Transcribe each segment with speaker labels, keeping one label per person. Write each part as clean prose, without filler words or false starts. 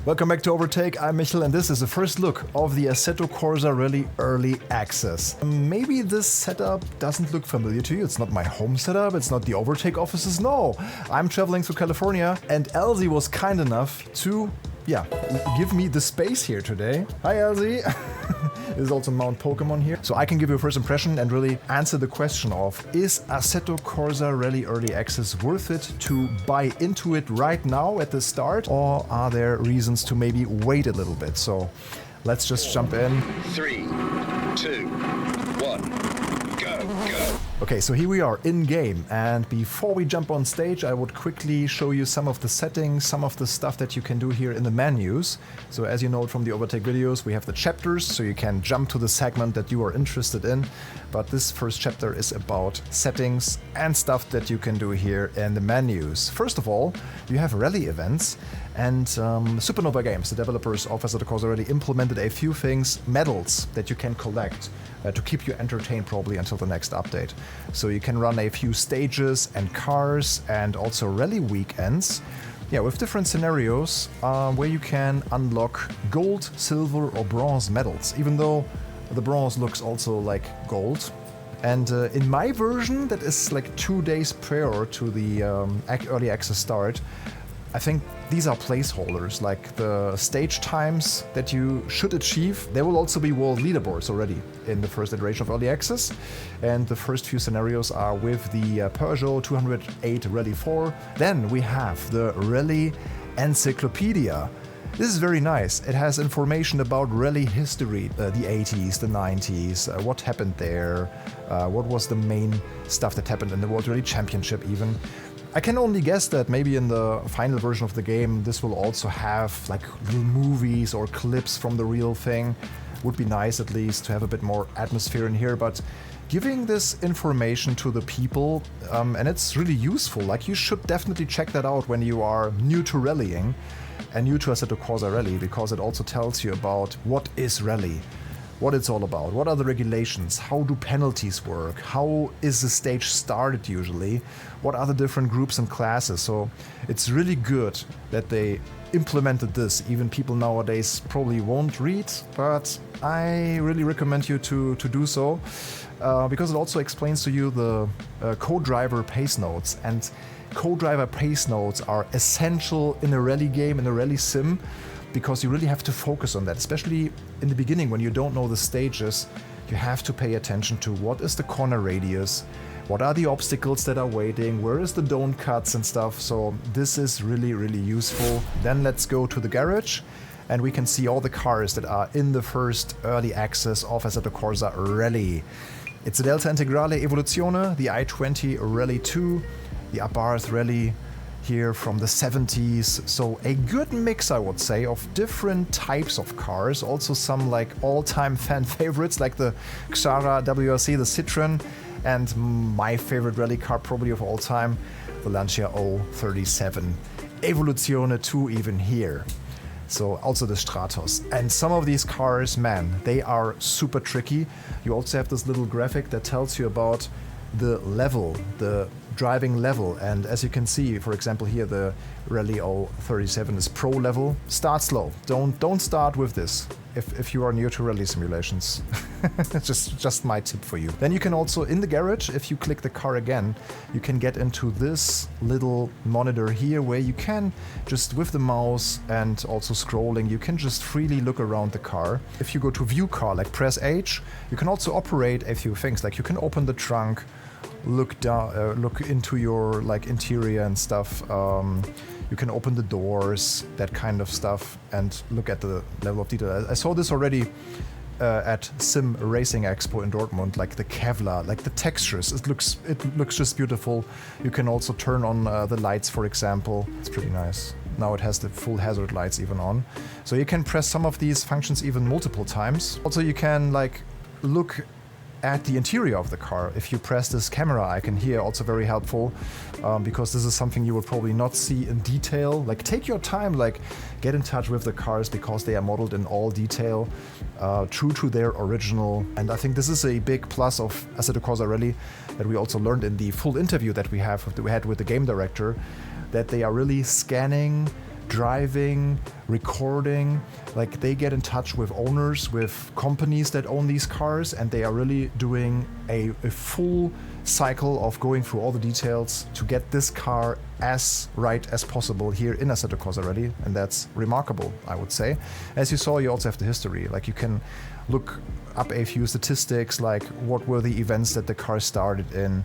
Speaker 1: Welcome back to Overtake, I'm Michel and this is the first look of the Assetto Corsa Rally Early Access. Maybe this setup doesn't look familiar to you, it's not my home setup, it's not the Overtake offices, no! I'm traveling through California and Elsie was kind enough to, give me the space here today. Hi Elsie! There's also Mount Pokemon here. So I can give you a first impression and really answer the question of, is Assetto Corsa Rally Early Access worth it to buy into it right now at the start? Or are there reasons to maybe wait a little bit? So let's just jump in.
Speaker 2: 3, 2, 1, go!
Speaker 1: Okay, so here we are in game, and before we jump on stage I would quickly show you some of the settings, some of the stuff that you can do here in the menus. So as you know from the Overtake videos, we have the chapters, so you can jump to the segment that you are interested in, but this first chapter is about settings and stuff that you can do here in the menus. First of all, you have rally events, and Supernova Games, the developers of Assetto Corsa Rally, implemented a few things, medals that you can collect to keep you entertained probably until the next update. So you can run a few stages and cars and also rally weekends, with different scenarios where you can unlock gold, silver or bronze medals, even though the bronze looks also like gold. And in my version, that is like 2 days prior to the early access start, I think these are placeholders, like the stage times that you should achieve. There will also be world leaderboards already in the first iteration of Early Access. And the first few scenarios are with the Peugeot 208 Rally 4. Then we have the Rally Encyclopedia. This is very nice. It has information about rally history, the 80s, the 90s, what happened there, what was the main stuff that happened in the World Rally Championship even. I can only guess that maybe in the final version of the game this will also have like little movies or clips from the real thing. Would be nice at least to have a bit more atmosphere in here, but giving this information to the people, and it's really useful, like you should definitely check that out when you are new to rallying and new to Assetto Corsa Rally, because it also tells you about what is rally, what it's all about, what are the regulations, how do penalties work, how is the stage started usually, what are the different groups and classes. So it's really good that they implemented this. Even people nowadays probably won't read, but I really recommend you to do so, because it also explains to you the co-driver pace notes, and co-driver pace notes are essential in a rally game, in a rally sim, because you really have to focus on that, especially in the beginning when you don't know the stages. You have to pay attention to what is the corner radius, what are the obstacles that are waiting, where is the don't cuts and stuff. So this is really, really useful. Then let's go to the garage and we can see all the cars that are in the first early access of Assetto Corsa Rally. It's the Delta Integrale Evoluzione, the i20 Rally 2, the Abarth Rally here from the 70s, so a good mix, I would say, of different types of cars. Also some like all-time fan favorites like the Xara WRC, the Citroen, and my favorite rally car probably of all time, the Lancia 037 Evoluzione 2 even here. So also the Stratos. And some of these cars, man, they are super tricky. You also have this little graphic that tells you about the level, the driving level, and as you can see, for example here, the Rally 037 is pro level. Start slow. Don't start with this if you are new to rally simulations. just my tip for you. Then you can also, in the garage, if you click the car again, you can get into this little monitor here where you can just, with the mouse and also scrolling, you can just freely look around the car. If you go to view car, like press H, you can also operate a few things, like you can open the trunk, look down, look into your like interior and stuff. You can open the doors, that kind of stuff, and look at the level of detail. I saw this already at Sim Racing Expo in Dortmund, like the Kevlar, like the textures. It looks just beautiful. You can also turn on the lights, for example. It's pretty nice. Now it has the full hazard lights even on. So you can press some of these functions even multiple times. Also you can like look at the interior of the car. If you press this camera icon here, also very helpful, because this is something you will probably not see in detail. Like take your time, like get in touch with the cars, because they are modeled in all detail, true to their original. And I think this is a big plus of Assetto Corsa Rally that we also learned in the full interview that we had with the game director, that they are really scanning, driving, recording. Like they get in touch with owners, with companies that own these cars, and they are really doing a full cycle of going through all the details to get this car as right as possible here in Assetto Corsa Rally, and that's remarkable, I would say. As you saw, you also have the history. Like you can look up a few statistics, like what were the events that the car started in,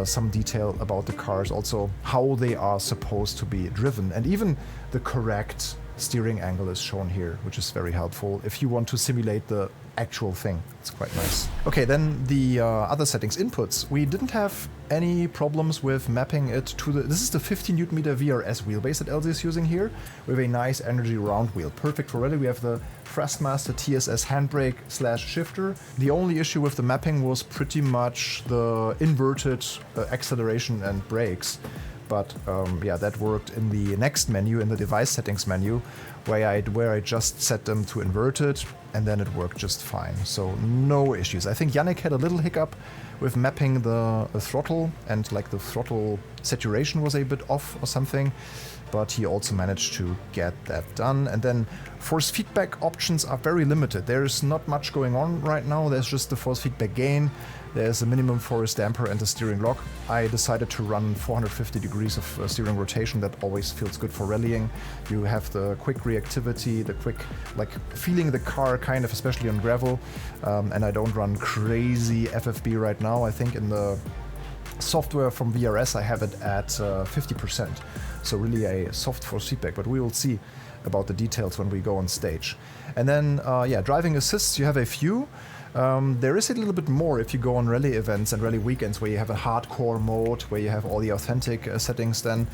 Speaker 1: some detail about the cars, also how they are supposed to be driven, and even the correct steering angle is shown here, which is very helpful if you want to simulate the actual thing. It's quite nice. Okay, then the other settings inputs. We didn't have any problems with mapping it to the... This is the 50 Nm VRS wheelbase that LZ is using here, with a nice energy round wheel. Perfect for rally. We have the Thrustmaster TSS handbrake / shifter. The only issue with the mapping was pretty much the inverted acceleration and brakes. But yeah, that worked in the next menu, in the device settings menu, where I just set them to inverted, and then it worked just fine. So no issues. I think Yannick had a little hiccup with mapping the throttle, and like the throttle saturation was a bit off or something, but he also managed to get that done. And then force feedback options are very limited. There's not much going on right now. There's just the force feedback gain. There's a minimum force damper and the steering lock. I decided to run 450 degrees of steering rotation. That always feels good for rallying. You have the quick reactivity, the quick, like, feeling the car kind of, especially on gravel. And I don't run crazy FFB right now. I think in the software from VRS I have it at 50%. So really a soft force feedback, but we will see about the details when we go on stage. And then, yeah, driving assists, you have a few. There is a little bit more if you go on rally events and rally weekends where you have a hardcore mode, where you have all the authentic settings then.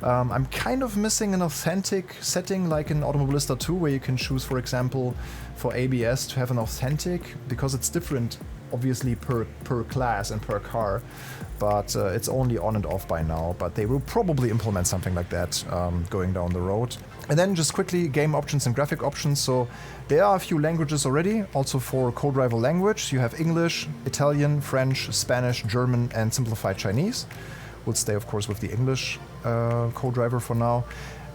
Speaker 1: I'm kind of missing an authentic setting like in Automobilista 2, where you can choose, for example, for ABS to have an authentic, because it's different obviously per class and per car, but it's only on and off by now. But they will probably implement something like that going down the road. And then just quickly, game options and graphic options. So there are a few languages already, also for co-driver language. You have English, Italian, French, Spanish, German, and simplified Chinese. We'll stay, of course, with the English co-driver for now.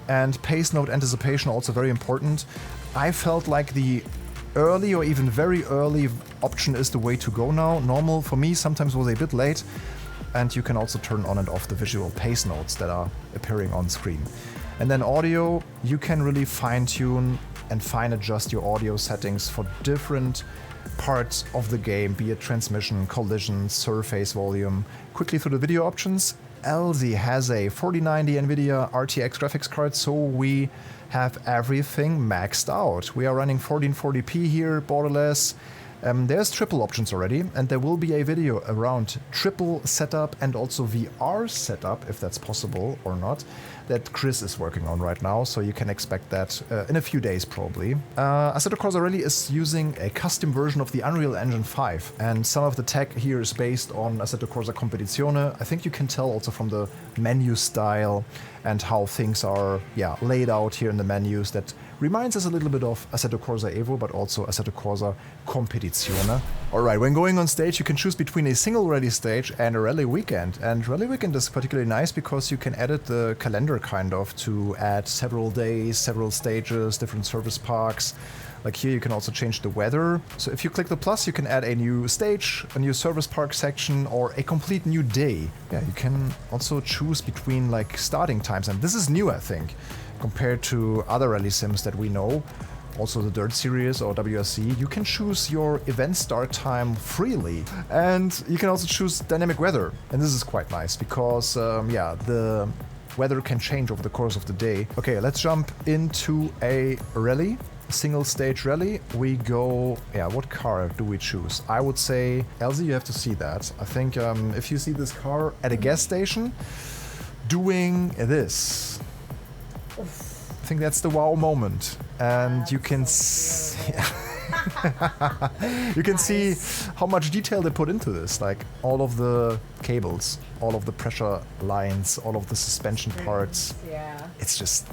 Speaker 1: And pace note anticipation, also very important. I felt like the early or even very early option is the way to go now. Normal for me sometimes was a bit late. And you can also turn on and off the visual pace notes that are appearing on screen. And then audio, you can really fine-tune and fine-adjust your audio settings for different parts of the game, be it transmission, collision, surface volume. Quickly through the video options, LZ has a 4090 NVIDIA RTX graphics card, so we have everything maxed out. We are running 1440p here, borderless. There's triple options already, and there will be a video around triple setup and also VR setup, if that's possible or not, that Chris is working on right now, so you can expect that in a few days probably. Assetto Corsa Rally is using a custom version of the Unreal Engine 5, and some of the tech here is based on Assetto Corsa Competizione. I think you can tell also from the menu style and how things are, yeah, laid out here in the menus. That reminds us a little bit of Assetto Corsa Evo, but also Assetto Corsa Competizione. Alright, when going on stage, you can choose between a single rally stage and a rally weekend. And rally weekend is particularly nice because you can edit the calendar kind of to add several days, several stages, different service parks. Like here you can also change the weather. So if you click the plus, you can add a new stage, a new service park section, or a complete new day. Yeah, you can also choose between like starting times, and this is new, I think, compared to other rally sims that we know. Also the Dirt Series or WRC, you can choose your event start time freely. And you can also choose dynamic weather. And this is quite nice because, yeah, the weather can change over the course of the day. Okay, let's jump into a rally. Single stage rally. We go, yeah, what car do we choose? I would say, Elsie, you have to see that. I think if you see this car at a gas station doing this, I think that's the wow moment. And you can see, you can see how much detail they put into this, like all of the cables, all of the pressure lines, all of the suspension parts.
Speaker 3: Yeah.
Speaker 1: It's just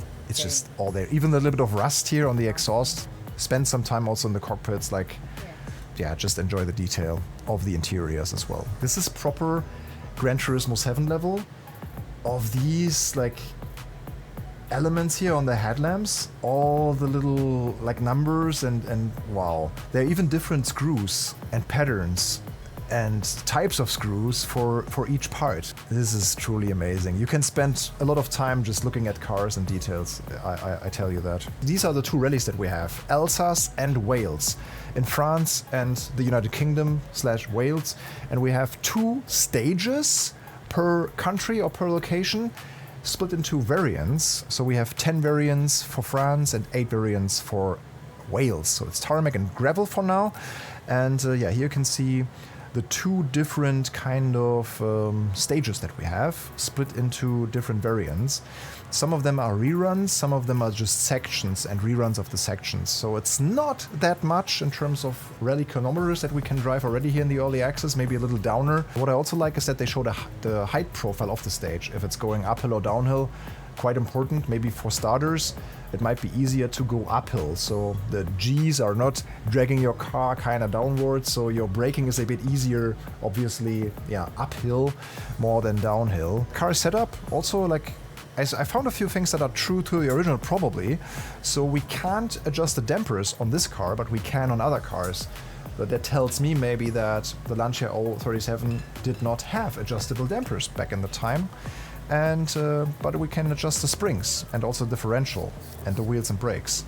Speaker 1: all there. Even a little bit of rust here on the exhaust. Spend some time also in the cockpits, like, yeah, just enjoy the detail of the interiors as well. This is proper Gran Turismo 7 level of these, like, elements here on the headlamps, all the little like numbers and wow. There are even different screws and patterns and types of screws for each part. This is truly amazing. You can spend a lot of time just looking at cars and details, I tell you that. These are the two rallies that we have, Alsace and Wales, in France and the United Kingdom / Wales. And we have 2 stages per country or per location, split into variants. So we have 10 variants for France and 8 variants for Wales. So it's tarmac and gravel for now. And yeah, here you can see the 2 different kind of stages that we have, split into different variants. Some of them are reruns, some of them are just sections and reruns of the sections. So it's not that much in terms of rally kilometers that we can drive already here in the early access, maybe a little downer. What I also like is that they show the height profile of the stage, if it's going uphill or downhill. Quite important, maybe for starters. It might be easier to go uphill, so the G's are not dragging your car kind of downwards, so your braking is a bit easier, obviously, yeah, uphill more than downhill. Car setup, also like, I found a few things that are true to the original probably, so we can't adjust the dampers on this car, but we can on other cars. But that tells me maybe that the Lancia 037 did not have adjustable dampers back in the time. And but we can adjust the springs and also differential and the wheels and brakes.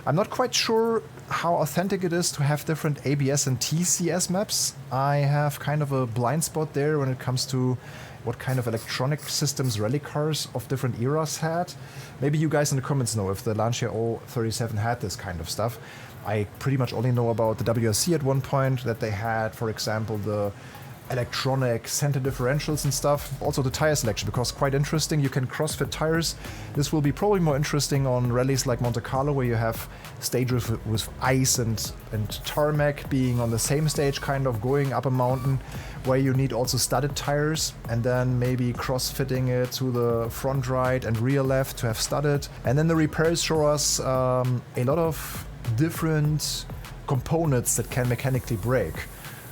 Speaker 1: I'm not quite sure how authentic it is to have different ABS and TCS maps. I have kind of a blind spot there when it comes to what kind of electronic systems rally cars of different eras had. Maybe you guys in the comments know if the Lancia 037 had this kind of stuff. I pretty much only know about the WRC at one point, that they had, for example, the electronic center differentials and stuff. Also the tire selection, because quite interesting, you can cross-fit tires. This will be probably more interesting on rallies like Monte Carlo, where you have stages with ice and tarmac being on the same stage, kind of going up a mountain, where you need also studded tires, and then maybe cross-fitting it to the front right and rear left to have studded. And then the repairs show us a lot of different components that can mechanically break.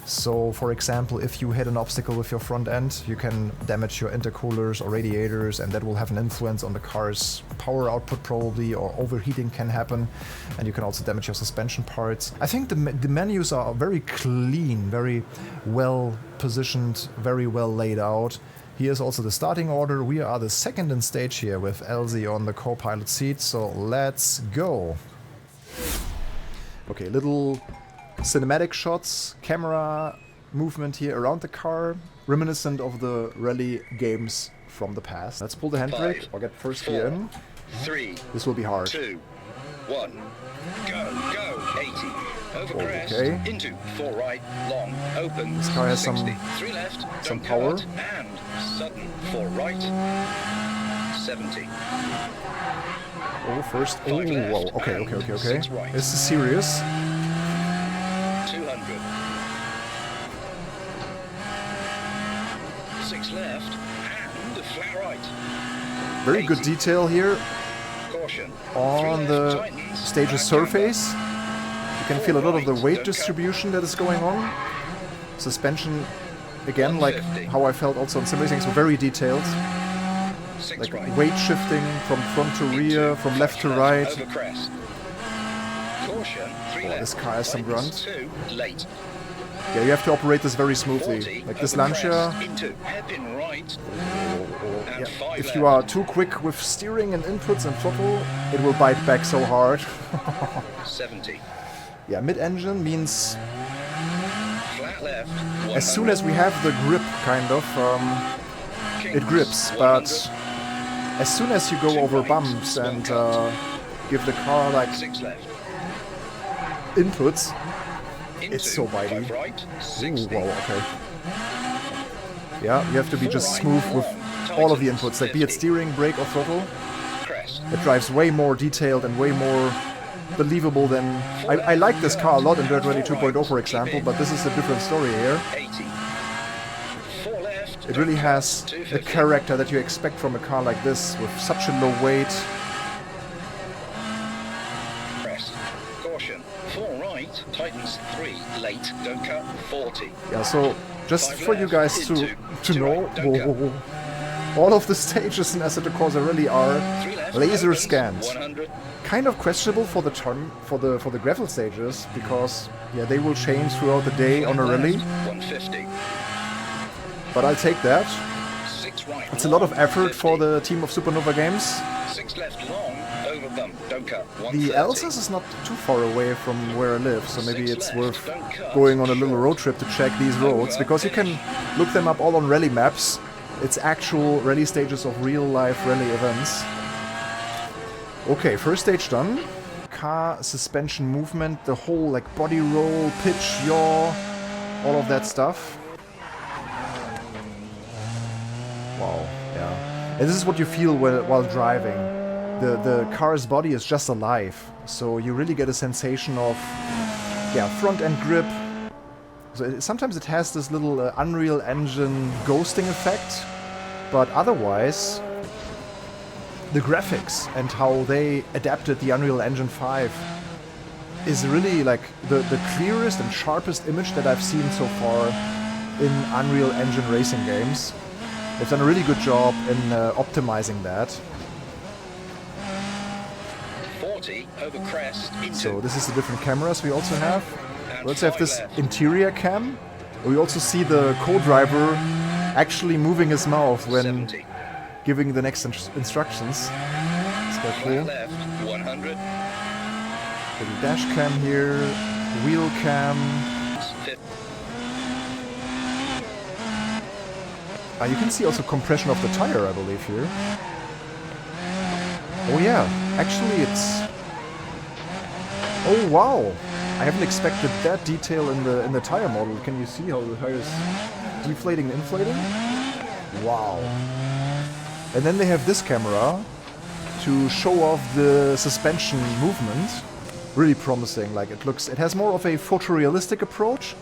Speaker 1: So, for example, if you hit an obstacle with your front end, you can damage your intercoolers or radiators, and that will have an influence on the car's power output probably, or overheating can happen, and you can also damage your suspension parts. I think the menus are very clean, very well positioned, very well laid out. Here's also the starting order. We are the second in stage here with Elsie on the co-pilot seat, so let's go. Okay, little cinematic shots, camera movement here around the car, reminiscent of the rally games from the past. Let's pull the handbrake or get first gear in.
Speaker 2: 3.
Speaker 1: This will be hard.
Speaker 2: 2, 1, go, 80. Over crest,
Speaker 1: okay.
Speaker 2: Into 4 right, long, open.
Speaker 1: This car has
Speaker 2: 60, 3 left,
Speaker 1: some
Speaker 2: don't
Speaker 1: power.
Speaker 2: cut, and sudden 4 right, 70.
Speaker 1: Oh, first. Oh, whoa. Okay.
Speaker 2: 6 right.
Speaker 1: This is serious.
Speaker 2: 200. 6 left, and flat right.
Speaker 1: Very good detail here
Speaker 2: Caution.
Speaker 1: on
Speaker 2: 3
Speaker 1: the
Speaker 2: left, tightens,
Speaker 1: stage's
Speaker 2: and
Speaker 1: surface. You can feel a lot of the weight distribution that is going on. Suspension, again, like how I felt also on simracing, so very detailed.
Speaker 2: 6
Speaker 1: Like
Speaker 2: right.
Speaker 1: weight shifting from front to rear, from left to right.
Speaker 2: Over crest. Caution. 3
Speaker 1: Oh,
Speaker 2: left,
Speaker 1: this car has some
Speaker 2: tightens,
Speaker 1: grunt.
Speaker 2: 2 late.
Speaker 1: Yeah, you have to operate this very
Speaker 2: 40,
Speaker 1: smoothly. Like this
Speaker 2: over
Speaker 1: Lancia,
Speaker 2: crest, into hairpin right. And
Speaker 1: yeah,
Speaker 2: 5
Speaker 1: if
Speaker 2: left.
Speaker 1: you are too quick with steering and inputs and throttle, it will bite back so hard.
Speaker 2: 70.
Speaker 1: Yeah, mid-engine means
Speaker 2: Flat left.
Speaker 1: as soon as we have the grip, kind of, it grips. But as soon as you go over bumps and give the car like
Speaker 2: 6 left.
Speaker 1: inputs,
Speaker 2: Into
Speaker 1: it's so bitey.
Speaker 2: 5 right.
Speaker 1: Ooh,
Speaker 2: 60.
Speaker 1: whoa, okay. Yeah, you have to be just smooth with all of the inputs, like be it steering, brake or throttle.
Speaker 2: Crest.
Speaker 1: It drives way more detailed and way more believable than... I like this car a lot in Dirt Rally 2.0, for example, but this is a different story here.
Speaker 2: 80. 4 left.
Speaker 1: It really has the
Speaker 2: 250.
Speaker 1: character that you expect from a car like this, with such a low weight.
Speaker 2: Crest. Caution. 4 right. Tightens 3 late. Don't cut. 40.
Speaker 1: Yeah, so just
Speaker 2: 5
Speaker 1: for you
Speaker 2: left,
Speaker 1: guys to
Speaker 2: into 2
Speaker 1: know,
Speaker 2: right, don't cut.
Speaker 1: all of the stages in Assetto Corsa Rally are
Speaker 2: 3 left.
Speaker 1: laser
Speaker 2: opens,
Speaker 1: scanned.
Speaker 2: 100.
Speaker 1: Kind of questionable for the for the gravel stages, because yeah, they will change throughout the day on a rally.
Speaker 2: 150.
Speaker 1: But I'll take that.
Speaker 2: 6 right.
Speaker 1: It's a lot of
Speaker 2: long,
Speaker 1: effort
Speaker 2: 50.
Speaker 1: for the team of Supernova Games.
Speaker 2: 6 left long, over bump, don't cut.
Speaker 1: The
Speaker 2: 130.
Speaker 1: Alsace is not too far away from where I live, so maybe
Speaker 2: 6
Speaker 1: it's
Speaker 2: left,
Speaker 1: worth
Speaker 2: don't cut,
Speaker 1: going on a little
Speaker 2: short.
Speaker 1: road trip to check these roads,
Speaker 2: Over,
Speaker 1: because you can
Speaker 2: finish.
Speaker 1: look them up all on rally maps. It's actual rally stages of real life rally events. Okay, first stage done. Car suspension movement, the whole like body roll, pitch, yaw, all of that stuff. Wow, yeah. And this is what you feel while driving. The car's body is just alive, so you really get a sensation of, yeah, front end grip. So sometimes it has this little Unreal Engine ghosting effect, but otherwise, the graphics and how they adapted the Unreal Engine 5 is really like the clearest and sharpest image that I've seen so far in Unreal Engine racing games. They've done a really good job in optimizing that.
Speaker 2: 40 over crest into.
Speaker 1: So this is the different cameras we also have.
Speaker 2: And
Speaker 1: We also have
Speaker 2: 5
Speaker 1: this
Speaker 2: left.
Speaker 1: interior cam. We also see the co-driver actually moving his mouth when
Speaker 2: 70.
Speaker 1: giving the next instructions. It's quite
Speaker 2: Flat
Speaker 1: cool.
Speaker 2: left, 100.
Speaker 1: Little dash cam here, wheel cam.
Speaker 2: 50.
Speaker 1: You can see also compression of the tire, I believe, here. Oh yeah, actually it's... Oh wow! I haven't expected that detail in the tire model. Can you see how the tire is deflating and inflating? Wow. And then they have this camera to show off the suspension movement. Really promising. Like it has more of a photorealistic approach.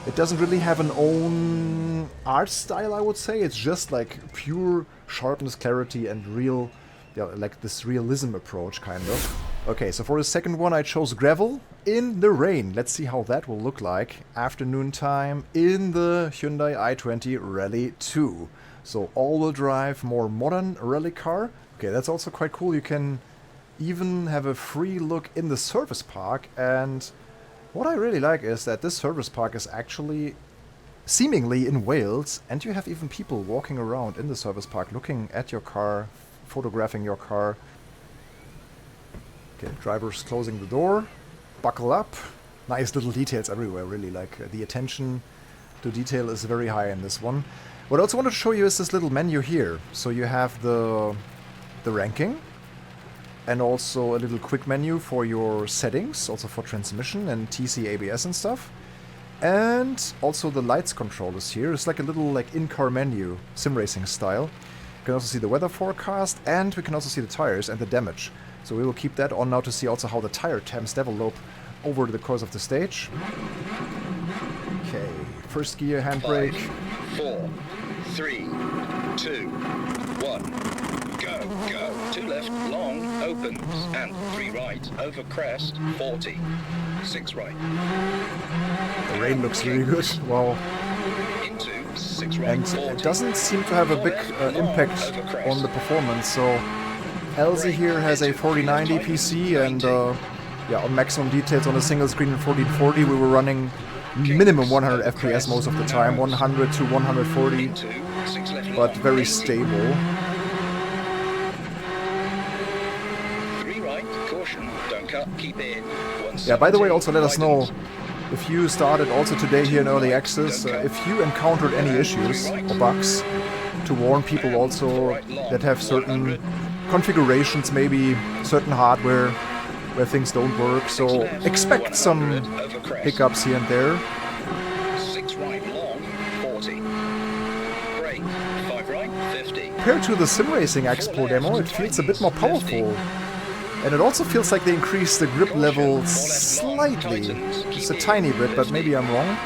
Speaker 1: It doesn't really have an own art style, I would say. It's just like pure sharpness, clarity, and real, yeah, like this realism approach, kind of. Okay, so for the second one, I chose gravel in the rain. Let's see how that will look like afternoon time in the Hyundai i20 Rally 2. So all-wheel drive, more modern rally car. Okay, that's also quite cool. You can even have a free look in the service park, and what I really like is that this service park is actually seemingly in Wales, and you have even people walking around in the service park looking at your car, photographing your car. Okay, driver's closing the door, buckle up. Nice little details everywhere, really. Like the attention to detail is very high in this one. What I also wanted to show you is this little menu here. So you have the ranking, and also a little quick menu for your settings, also for transmission and TC, ABS and stuff. And also the lights control is here. It's like a little like in-car menu, sim racing style. You can also see the weather forecast, and we can also see the tires and the damage. So we will keep that on now to see also how the tire temps develop over the course of the stage. Okay, first gear, handbrake.
Speaker 2: 5, 4, 3, 2, 1. Go. 2 left, long, opens, and 3 right, over crest, 40. 6 right.
Speaker 1: The rain looks really good. Wow.
Speaker 2: Into 6 right,
Speaker 1: And
Speaker 2: 40.
Speaker 1: it doesn't seem to have a
Speaker 2: 4
Speaker 1: big
Speaker 2: left, long,
Speaker 1: impact
Speaker 2: over crest.
Speaker 1: on the performance. So LZ here has a 4090 PC, and yeah, on maximum details on a single screen in 1440 we were running minimum 100 FPS most of the time, 100 to 140,
Speaker 2: Into 6 left,
Speaker 1: but
Speaker 2: long,
Speaker 1: very
Speaker 2: 80.
Speaker 1: stable.
Speaker 2: 3 right, caution, don't cut, keep in.
Speaker 1: Yeah, by the way,
Speaker 2: 170,
Speaker 1: also let us know
Speaker 2: widens.
Speaker 1: if you started also today here in Early Access, if you encountered any issues or bugs, to warn people also that have certain configurations, maybe certain hardware where things don't work, so expect some hiccups here and there.
Speaker 2: 6 right, long, 40. Brake, 5 right, 50.
Speaker 1: Compared to the Sim Racing Expo demo, it feels a bit more powerful. And it also feels like they increased the grip level slightly. Just a tiny bit, but maybe I'm wrong.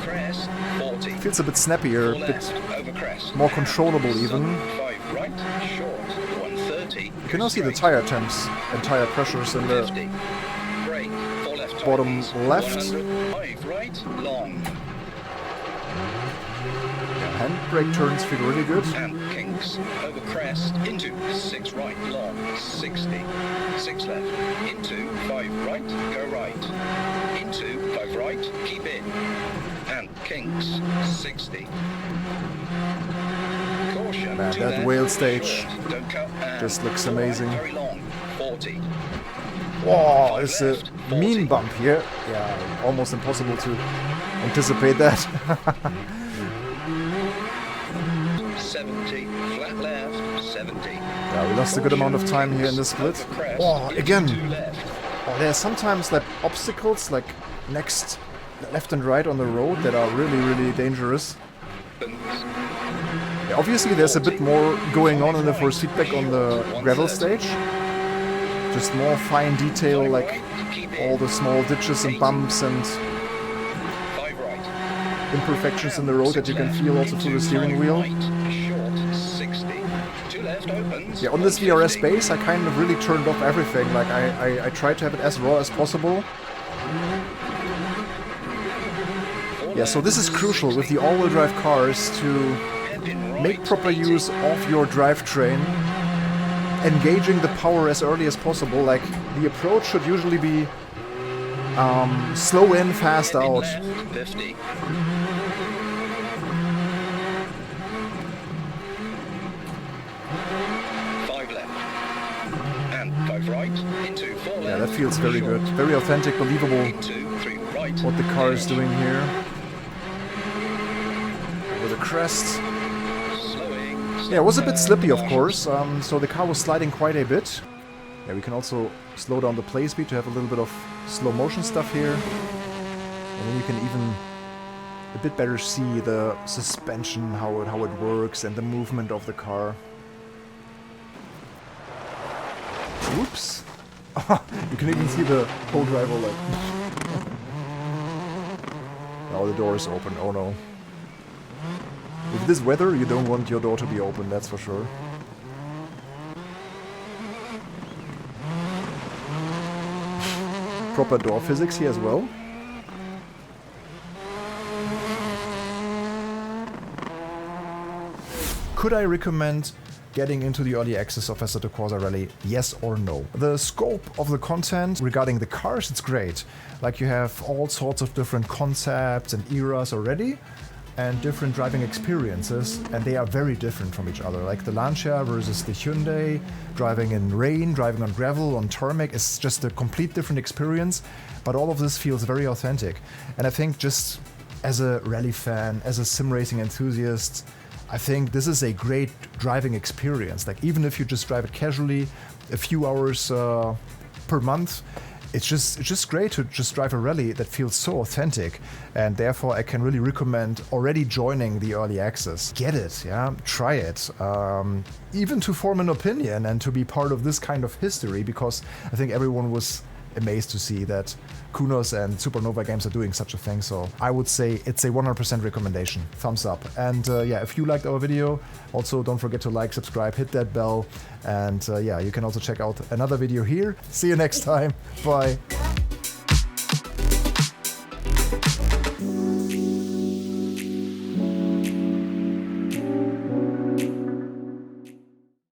Speaker 2: Crest, 40.
Speaker 1: Feels a bit snappier, a bit
Speaker 2: Left, over crest.
Speaker 1: more controllable even.
Speaker 2: 5 right, short, 130.
Speaker 1: You can now see the tire temps and tire pressures in the
Speaker 2: 50. Brake, 4 left,
Speaker 1: bottom
Speaker 2: tightens,
Speaker 1: left.
Speaker 2: 100. 5 right, long.
Speaker 1: handbrake turns feel really good.
Speaker 2: And king 6 over crest, into 6 right, long, 60, 6 left, into 5 right, go right, into 5 right, keep in, and kinks, 60. Caution,
Speaker 1: Man,
Speaker 2: 2
Speaker 1: that
Speaker 2: left,
Speaker 1: whale stage
Speaker 2: short, don't cut, and
Speaker 1: just looks
Speaker 2: 4 right,
Speaker 1: amazing.
Speaker 2: very long, 40.
Speaker 1: Whoa,
Speaker 2: 5
Speaker 1: it's a
Speaker 2: left,
Speaker 1: mean
Speaker 2: 40.
Speaker 1: bump here. Yeah, almost impossible to anticipate that.
Speaker 2: 70, flat left, 70.
Speaker 1: Yeah, we lost a good amount of time here in this split. Oh, again. Oh, there's sometimes like obstacles like next left and right on the road that are really, really dangerous. Yeah, obviously there's a bit more going on in the force feedback on the gravel stage. Just more fine detail, like all the small ditches and bumps and imperfections in the road that you can feel also through the steering wheel. Yeah, on this VRS base I kind of really turned off everything, like I tried to have it as raw as possible. Yeah, so this is crucial with the all-wheel drive cars to make proper use of your drivetrain, engaging the power as early as possible. Like, the approach should usually be slow in, fast out.
Speaker 2: 50. 5 left. And 5 right, into 4 left.
Speaker 1: Yeah, that feels very good. Very authentic, believable
Speaker 2: Into 3 right.
Speaker 1: what the car is doing here. With a crest. Yeah, it was a bit slippy, of course, so the car was sliding quite a bit. Yeah, we can also slow down the play speed to have a little bit of slow motion stuff here. And then you can even a bit better see the suspension, how it works, and the movement of the car. Oops! You can even see the co-driver like... Now the door is open, oh no. With this weather, you don't want your door to be open, that's for sure. Proper door physics here as well. Could I recommend getting into the early access of Assetto Corsa Rally? Yes or no? The scope of the content regarding the cars, it's great. Like, you have all sorts of different concepts and eras already, and different driving experiences, and they are very different from each other. Like the Lancia versus the Hyundai, driving in rain, driving on gravel, on tarmac, is just a complete different experience, but all of this feels very authentic. And I think, just as a rally fan, as a sim racing enthusiast, I think this is a great driving experience. Like, even if you just drive it casually, a few hours per month, it's just great to just drive a rally that feels so authentic, and therefore I can really recommend already joining the early access. Get it, yeah, try it, even to form an opinion and to be part of this kind of history, because I think everyone was amazed to see that Kunos and Supernova Games are doing such a thing. So I would say it's a 100% recommendation. Thumbs up. And yeah, if you liked our video, also don't forget to like, subscribe, hit that bell, and yeah, you can also check out another video here. See you next time. Bye.